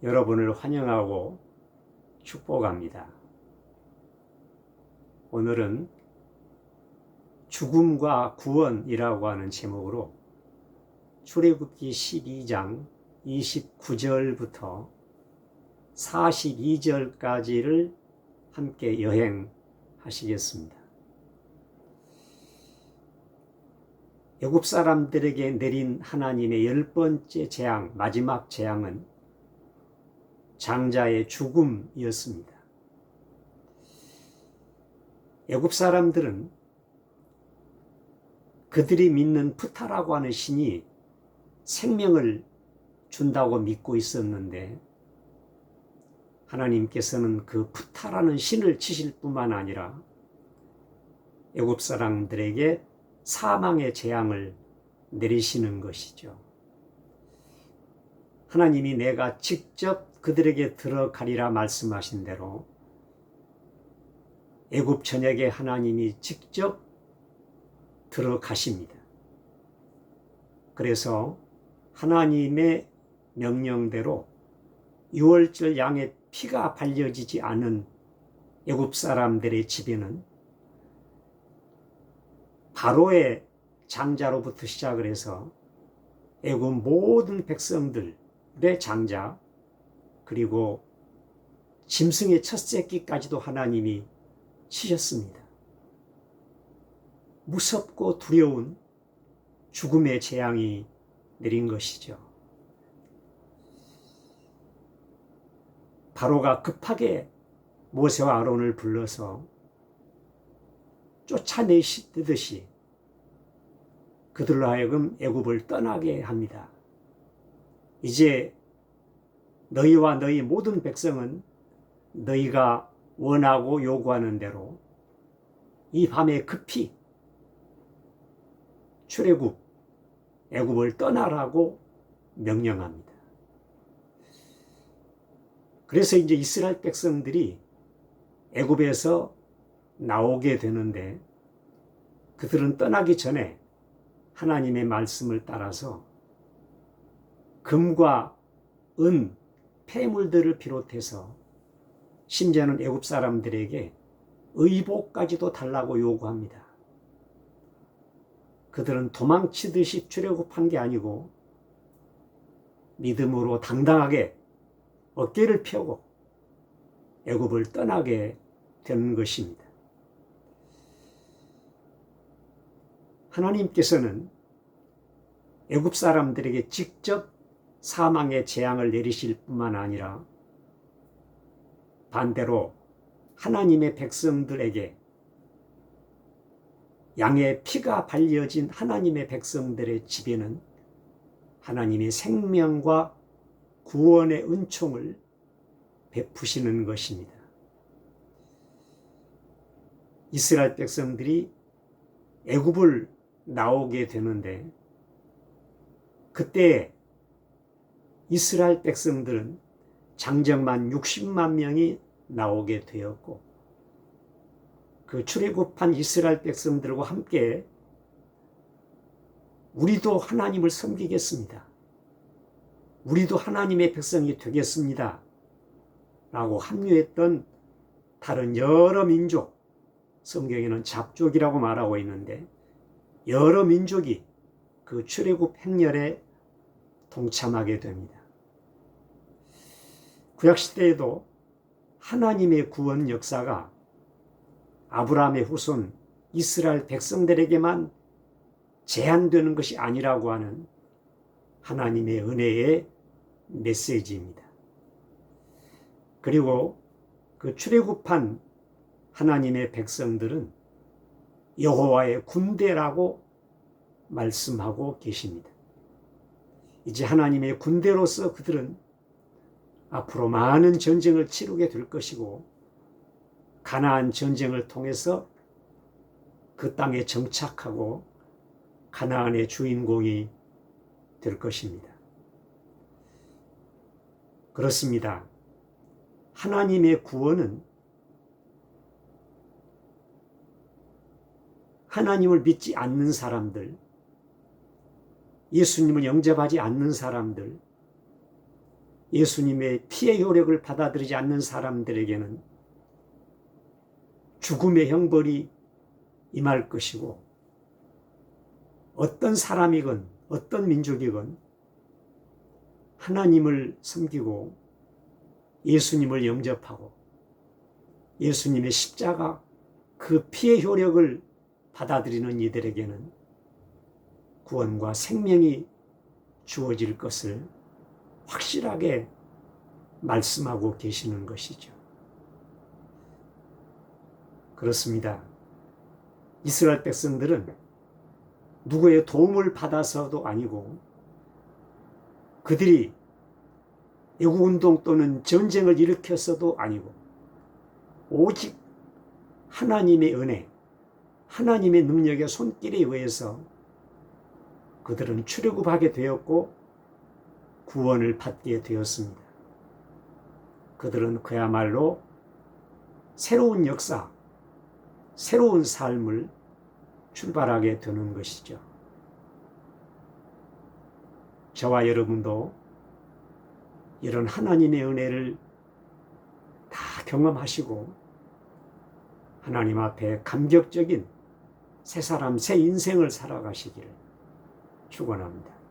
여러분을 환영하고 축복합니다. 오늘은 죽음과 구원이라고 하는 제목으로 출애굽기 12장 29절부터 42절까지를 함께 여행하시겠습니다. 애굽 사람들에게 내린 하나님의 10번째 재앙, 마지막 재앙은 장자의 죽음이었습니다. 애굽 사람들은 그들이 믿는 프타라고 하는 신이 생명을 준다고 믿고 있었는데, 하나님께서는 그 프타라는 신을 치실 뿐만 아니라 애굽 사람들에게 사망의 재앙을 내리시는 것이죠. 하나님이 내가 직접 그들에게 들어가리라 말씀하신 대로 애굽 전역에 하나님이 직접 들어가십니다. 그래서 하나님의 명령대로 유월절 양의 피가 발려지지 않은 애굽 사람들의 집에는 바로의 장자로부터 시작을 해서 애굽 모든 백성들의 장자, 그리고 짐승의 첫 새끼까지도 하나님이 치셨습니다. 무섭고 두려운 죽음의 재앙이 내린 것이죠. 바로가 급하게 모세와 아론을 불러서 쫓아내시듯이 그들로 하여금 애굽을 떠나게 합니다. 이제 너희와 너희 모든 백성은 너희가 원하고 요구하는 대로 이 밤에 급히 출애굽, 애굽을 떠나라고 명령합니다. 그래서 이제 이스라엘 백성들이 애굽에서 나오게 되는데, 그들은 떠나기 전에 하나님의 말씀을 따라서 금과 은, 폐물들을 비롯해서 심지어는 애굽 사람들에게 의복까지도 달라고 요구합니다. 그들은 도망치듯이 출애굽한 게 아니고 믿음으로 당당하게 어깨를 펴고 애굽을 떠나게 된 것입니다. 하나님께서는 애굽 사람들에게 직접 사망의 재앙을 내리실 뿐만 아니라 반대로 하나님의 백성들에게, 양의 피가 발려진 하나님의 백성들의 집에는 하나님의 생명과 구원의 은총을 베푸시는 것입니다. 이스라엘 백성들이 애굽을 나오게 되는데, 그때 이스라엘 백성들은 장정만 60만 명이 나오게 되었고, 그 출애굽한 이스라엘 백성들과 함께 우리도 하나님을 섬기겠습니다, 우리도 하나님의 백성이 되겠습니다 라고 합류했던 다른 여러 민족, 성경에는 잡족이라고 말하고 있는데, 여러 민족이 그 출애굽 행렬에 동참하게 됩니다. 구약시대에도 하나님의 구원 역사가 아브라함의 후손 이스라엘 백성들에게만 제한되는 것이 아니라고 하는 하나님의 은혜의 메시지입니다. 그리고 그 출애굽한 하나님의 백성들은 여호와의 군대라고 말씀하고 계십니다. 이제 하나님의 군대로서 그들은 앞으로 많은 전쟁을 치르게 될 것이고, 가나안 전쟁을 통해서 그 땅에 정착하고 가나안의 주인공이 될 것입니다. 그렇습니다. 하나님의 구원은 하나님을 믿지 않는 사람들, 예수님을 영접하지 않는 사람들, 예수님의 피의 효력을 받아들이지 않는 사람들에게는 죽음의 형벌이 임할 것이고, 어떤 사람이건 어떤 민족이건 하나님을 섬기고 예수님을 영접하고 예수님의 십자가 그 피의 효력을 받아들이는 이들에게는 구원과 생명이 주어질 것을 확실하게 말씀하고 계시는 것이죠. 그렇습니다. 이스라엘 백성들은 누구의 도움을 받아서도 아니고, 그들이 애국운동 또는 전쟁을 일으켰어도 아니고, 오직 하나님의 은혜, 하나님의 능력의 손길에 의해서 그들은 출애굽하게 되었고 구원을 받게 되었습니다. 그들은 그야말로 새로운 역사, 새로운 삶을 출발하게 되는 것이죠. 저와 여러분도 이런 하나님의 은혜를 다 경험하시고 하나님 앞에 감격적인 새 사람, 새 인생을 살아가시기를 축원합니다.